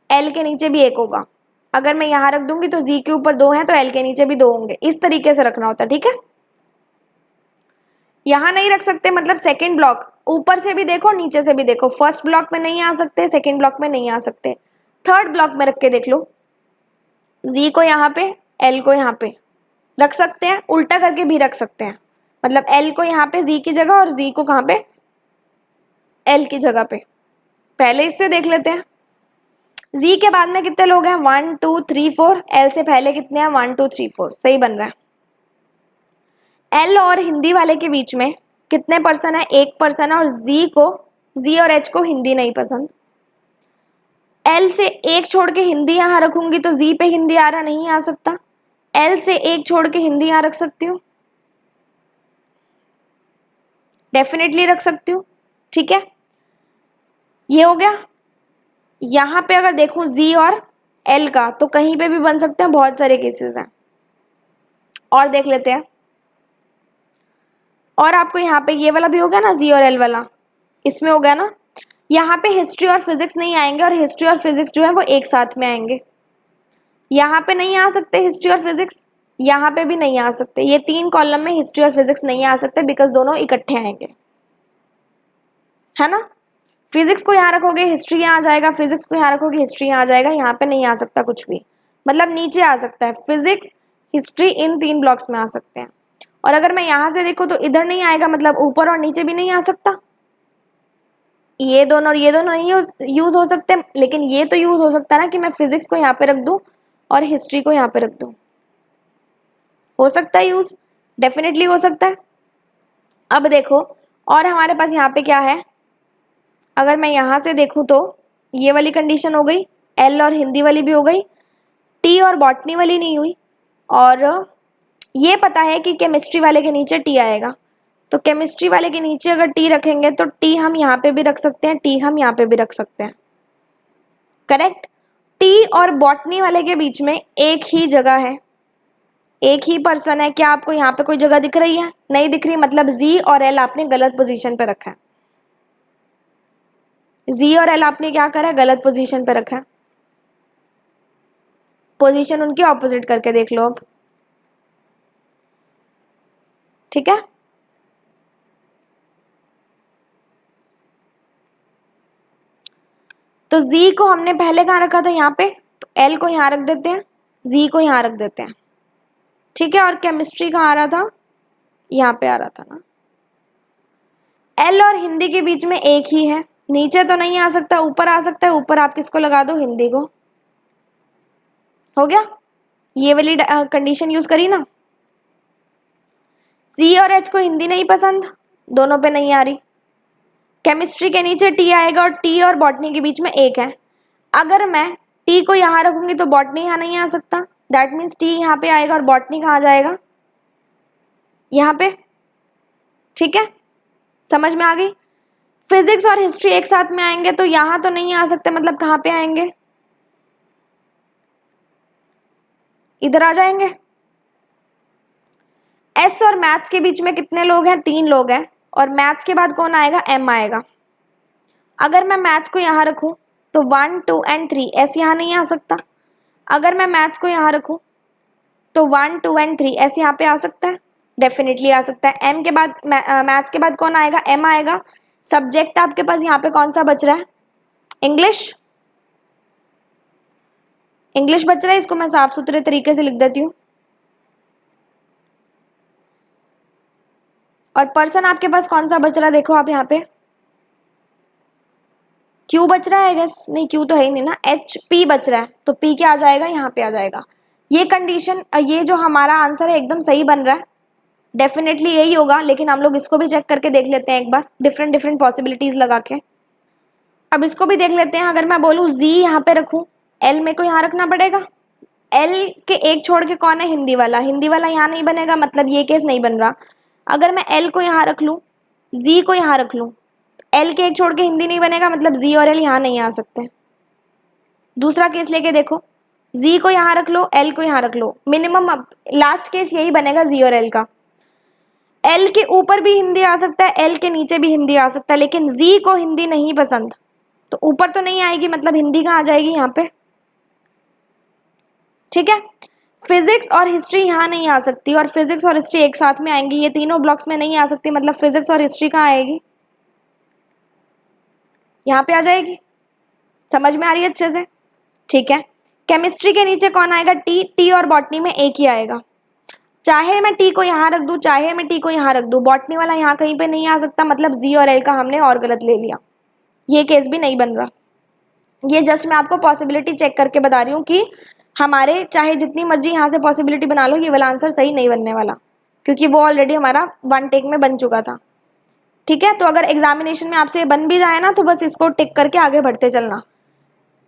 एल के नीचे भी एक होगा। अगर मैं यहाँ रख दूंगी तो जी के ऊपर 2 हैं तो एल के नीचे भी 2 होंगे, इस तरीके से रखना होता है। ठीक है, यहाँ नहीं रख सकते, मतलब सेकंड ब्लॉक ऊपर से भी देखो नीचे से भी देखो, फर्स्ट ब्लॉक में नहीं आ सकते, सेकंड ब्लॉक में नहीं आ सकते, थर्ड ब्लॉक में रख के देख लो। जी को यहाँ पे, एल को यहाँ पे रख सकते हैं, उल्टा करके भी रख सकते हैं, मतलब एल को यहाँ पे जी की जगह और जी को कहाँ पे, एल की जगह पे। पहले इससे देख लेते हैं। जी के बाद में कितने लोग हैं, 1 2 3 4। एल से पहले कितने हैं, 1 2 3 4, सही बन रहा है। एल और हिंदी वाले के बीच में कितने पर्सन है, एक पर्सन है, और जी और एच को हिंदी नहीं पसंद। एल से एक छोड़ के हिंदी यहां रखूंगी तो जी पे हिंदी आ रहा नहीं आ सकता। एल से एक छोड़ के हिंदी यहां रख सकती हूँ, डेफिनेटली रख सकती हूँ, ठीक है, ये हो गया। यहां पे अगर देखूं जी और एल का तो कहीं पे भी बन सकते हैं, बहुत सारे केसेस हैं। और देख लेते हैं, और आपको यहाँ पे ये वाला भी हो गया ना, जी और एल वाला, इसमें हो गया ना। यहाँ पे हिस्ट्री और फिजिक्स नहीं आएंगे, और हिस्ट्री और फिजिक्स जो है वो एक साथ में आएंगे। यहाँ पे नहीं आ सकते हिस्ट्री और फिजिक्स, यहाँ पे भी नहीं आ सकते, ये 3 कॉलम में हिस्ट्री और फिजिक्स नहीं आ सकते, बिकॉज दोनों इकट्ठे आएंगे, है ना। फिजिक्स को यहाँ रखोगे हिस्ट्री यहाँ आ जाएगा, फिजिक्स को यहाँ रखोगे हिस्ट्री यहाँ आ जाएगा, यहाँ पे नहीं आ सकता कुछ भी, मतलब नीचे आ सकता है। फिजिक्स हिस्ट्री इन 3 ब्लॉक्स में आ सकते हैं। और अगर मैं यहाँ से देखूँ तो इधर नहीं आएगा, मतलब ऊपर और नीचे भी नहीं आ सकता। ये दोनों और ये दोनों नहीं यूज हो सकते, लेकिन ये तो यूज हो सकता है ना कि मैं फिजिक्स को यहाँ पे रख दूँ और हिस्ट्री को यहाँ पे रख दूँ, हो सकता है यूज, डेफिनेटली हो सकता है। अब देखो, और हमारे पास यहाँ पे क्या है, अगर मैं यहाँ से देखूँ तो ये वाली कंडीशन हो गई, एल और हिंदी वाली भी हो गई, टी और बॉटनी वाली नहीं हुई। और ये पता है कि केमिस्ट्री वाले के नीचे टी आएगा, तो केमिस्ट्री वाले के नीचे अगर टी रखेंगे तो टी हम यहाँ पे भी रख सकते हैं, टी हम यहाँ पे भी रख सकते हैं, करेक्ट। टी और बॉटनी वाले के बीच में एक ही जगह है, एक ही पर्सन है। क्या आपको यहाँ पे कोई जगह दिख रही है, नहीं दिख रही, मतलब जी और एल आपने गलत पोजीशन पे रखा है, जी और एल आपने क्या करा है, गलत पोजीशन पे रखा है। पोजीशन उनकी ऑपोजिट करके देख लो अब, ठीक है। तो जी को हमने पहले कहाँ रखा था, यहाँ पे, तो एल को यहाँ रख देते हैं, जी को यहाँ रख देते हैं, ठीक है। और केमिस्ट्री कहाँ आ रहा था, यहाँ पे आ रहा था ना। एल और हिंदी के बीच में एक ही है, नीचे तो नहीं आ सकता, ऊपर आ सकता है, ऊपर आप किसको लगा दो, हिंदी को, हो गया। ये वाली कंडीशन यूज करी ना। सी और एच को हिंदी नहीं पसंद, दोनों पे नहीं आ रही। केमिस्ट्री के नीचे टी आएगा और टी और बॉटनी के बीच में एक है। अगर मैं टी को यहाँ रखूंगी तो बॉटनी यहाँ नहीं आ सकता, दैट मीन्स टी यहाँ पे आएगा और बॉटनी कहाँ जाएगा, यहाँ पे, ठीक है, समझ में आ गई। फिजिक्स और हिस्ट्री एक साथ में आएंगे तो यहाँ तो नहीं आ सकते, मतलब कहाँ पे आएंगे, इधर आ जाएंगे। एस और मैथ्स के बीच में कितने लोग हैं, 3 लोग हैं, और मैथ्स के बाद कौन आएगा, एम आएगा। अगर मैं मैथ्स को यहाँ रखूं तो 1 2 एंड 3, एस यहाँ नहीं आ सकता। अगर मैं मैथ्स को यहाँ रखूं तो 1 2 एंड 3, एस यहाँ पे आ सकता है, डेफिनेटली आ सकता है। एम के बाद मैथ्स के बाद कौन आएगा, एम आएगा। सब्जेक्ट आपके पास यहाँ पे कौन सा बच रहा है, इंग्लिश, इंग्लिश बच रहा है, इसको मैं साफ सुथरे तरीके से लिख देती हूँ। और पर्सन आपके पास कौन सा बच रहा है, देखो आप यहाँ पे, क्यू बच रहा है, आई गेस, नहीं क्यू तो है ही नहीं ना, एच पी बच रहा है, तो पी क्या आ जाएगा, यहाँ पे आ जाएगा। ये कंडीशन, ये जो हमारा आंसर है एकदम सही बन रहा है, डेफिनेटली यही होगा, लेकिन हम लोग इसको भी चेक करके देख लेते हैं एक बार, डिफरेंट पॉसिबिलिटीज लगा के। अब इसको भी देख लेते हैं, अगर मैं बोलूँ जी यहाँ पे रखूँ, एल मेरे को यहाँ रखना पड़ेगा। एल के एक छोड़ के कौन है, हिंदी वाला, हिंदी वाला यहाँ नहीं बनेगा, मतलब ये केस नहीं बन रहा। अगर मैं एल को यहाँ रख लूँ, जी को यहाँ रख लूँ, एल के एक छोड़ के हिंदी नहीं बनेगा, मतलब जी और एल यहाँ नहीं आ सकते। दूसरा केस लेके देखो, जी को यहाँ रख लो, एल को यहाँ रख लो, मिनिमम लास्ट केस यही बनेगा जी और एल का। एल के ऊपर भी हिंदी आ सकता है, एल के नीचे भी हिंदी आ सकता है, लेकिन जी को हिंदी नहीं पसंद, तो ऊपर तो नहीं आएगी, मतलब हिंदी कहाँ आ जाएगी, यहाँ पे, ठीक है। फिजिक्स और हिस्ट्री यहाँ नहीं आ सकती, और फिजिक्स और हिस्ट्री एक साथ में आएंगी, ये तीनों ब्लॉक्स में नहीं आ सकती, मतलब फिजिक्स और हिस्ट्री कहाँ आएगी, यहाँ पे आ जाएगी। समझ में आ रही है अच्छे से, ठीक है। केमिस्ट्री के नीचे कौन आएगा, टी, टी और बॉटनी में एक ही आएगा। चाहे मैं टी को यहाँ रख दूँ, चाहे मैं टी को यहाँ रख दूँ, बॉटनी वाला यहाँ कहीं पे नहीं आ सकता, मतलब जी और एल का हमने और गलत ले लिया। ये केस भी नहीं बन रहा। ये जस्ट मैं आपको पॉसिबिलिटी चेक करके बता रही हूँ कि हमारे चाहे जितनी मर्जी यहाँ से पॉसिबिलिटी बना लो, ये वाला आंसर सही नहीं बनने वाला, क्योंकि वो ऑलरेडी हमारा वन टेक में बन चुका था। ठीक है, तो अगर एग्जामिनेशन में आपसे बन भी जाए ना तो बस इसको टिक करके आगे बढ़ते चलना,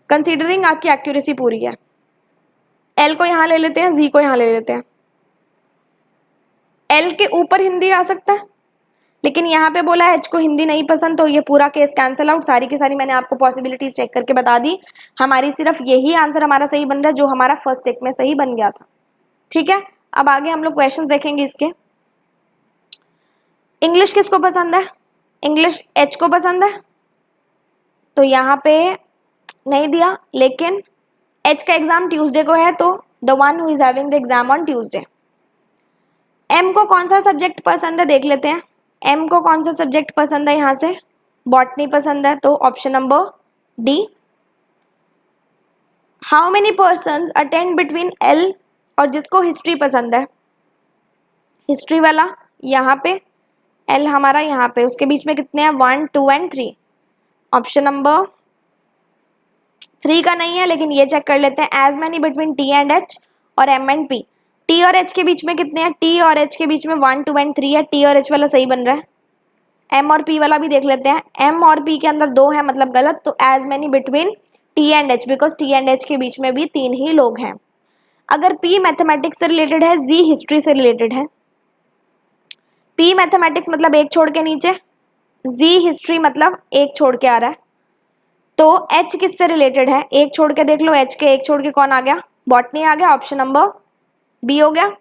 कंसीडरिंग आपकी एक्यूरेसी पूरी है। एल को यहाँ ले लेते हैं, जी को यहाँ ले लेते हैं। एल के ऊपर हिंदी आ सकता है, लेकिन यहाँ पे बोला एच को हिंदी नहीं पसंद, तो ये पूरा केस कैंसिल आउट। सारी की सारी मैंने आपको पॉसिबिलिटीज चेक करके बता दी। हमारी सिर्फ यही आंसर हमारा सही बन रहा है जो हमारा फर्स्ट टेक में सही बन गया था। ठीक है, अब आगे हम लोग क्वेश्चंस देखेंगे इसके। इंग्लिश किसको पसंद है? इंग्लिश एच को पसंद है, तो यहाँ पे नहीं दिया, लेकिन एच का एग्जाम ट्यूसडे को है, तो the one who is having the exam on Tuesday. M को कौन सा सब्जेक्ट पसंद है देख लेते हैं। एम को कौन सा सब्जेक्ट पसंद है? यहाँ से बॉटनी पसंद है, तो option number D. How many persons attend between L और जिसको हिस्ट्री पसंद है, हिस्ट्री वाला यहाँ पे, एल हमारा यहाँ पे, उसके बीच में कितने हैं? 1 2 एंड 3। ऑप्शन नंबर 3 का नहीं है, लेकिन ये चेक कर लेते हैं। As many between T and H और एम एंड पी। टी और एच के बीच में कितने हैं? टी और एच के बीच में 1 2 एंड 3 है। टी और एच वाला सही बन रहा है। एम और पी वाला भी देख लेते हैं। एम और पी के अंदर 2 है, मतलब गलत। तो as many between T and H, because T and H के बीच में भी 3 ही लोग हैं। अगर पी मैथमेटिक्स से रिलेटेड है, जी हिस्ट्री से रिलेटेड है। पी मैथमेटिक्स मतलब एक छोड़ के नीचे, जी हिस्ट्री मतलब एक छोड़ के आ रहा है। तो एच किससे रिलेटेड है? एक छोड़ के देख लो, एच के एक छोड़ के कौन आ गया? बॉटनी आ गया। ऑप्शन नंबर बी हो गया।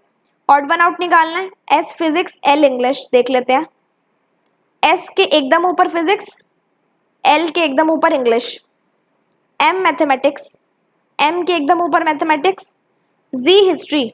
ऑड वन आउट निकालना है। एस फिजिक्स, एल इंग्लिश देख लेते हैं। एस के एकदम ऊपर फिजिक्स, एल के एकदम ऊपर इंग्लिश। एम मैथमेटिक्स, एम के एकदम ऊपर मैथमेटिक्स। जी हिस्ट्री,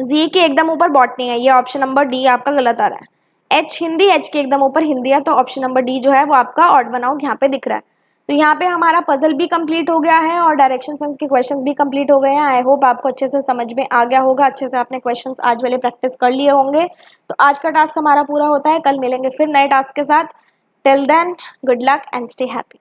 जी के एकदम ऊपर बॉटनी है। ये ऑप्शन नंबर डी आपका गलत आ रहा है। एच हिंदी, एच के एकदम ऊपर हिंदी है, तो ऑप्शन नंबर डी जो है वो आपका ऑड वन आउट यहाँ पे दिख रहा है। तो यहाँ पे हमारा पजल भी कंप्लीट हो गया है और डायरेक्शन सेंस के क्वेश्चंस भी कंप्लीट हो गए हैं। आई होप आपको अच्छे से समझ में आ गया होगा, अच्छे से आपने क्वेश्चंस आज वाले प्रैक्टिस कर लिए होंगे। तो आज का टास्क हमारा पूरा होता है, कल मिलेंगे फिर नए टास्क के साथ। Till then, good luck and stay happy.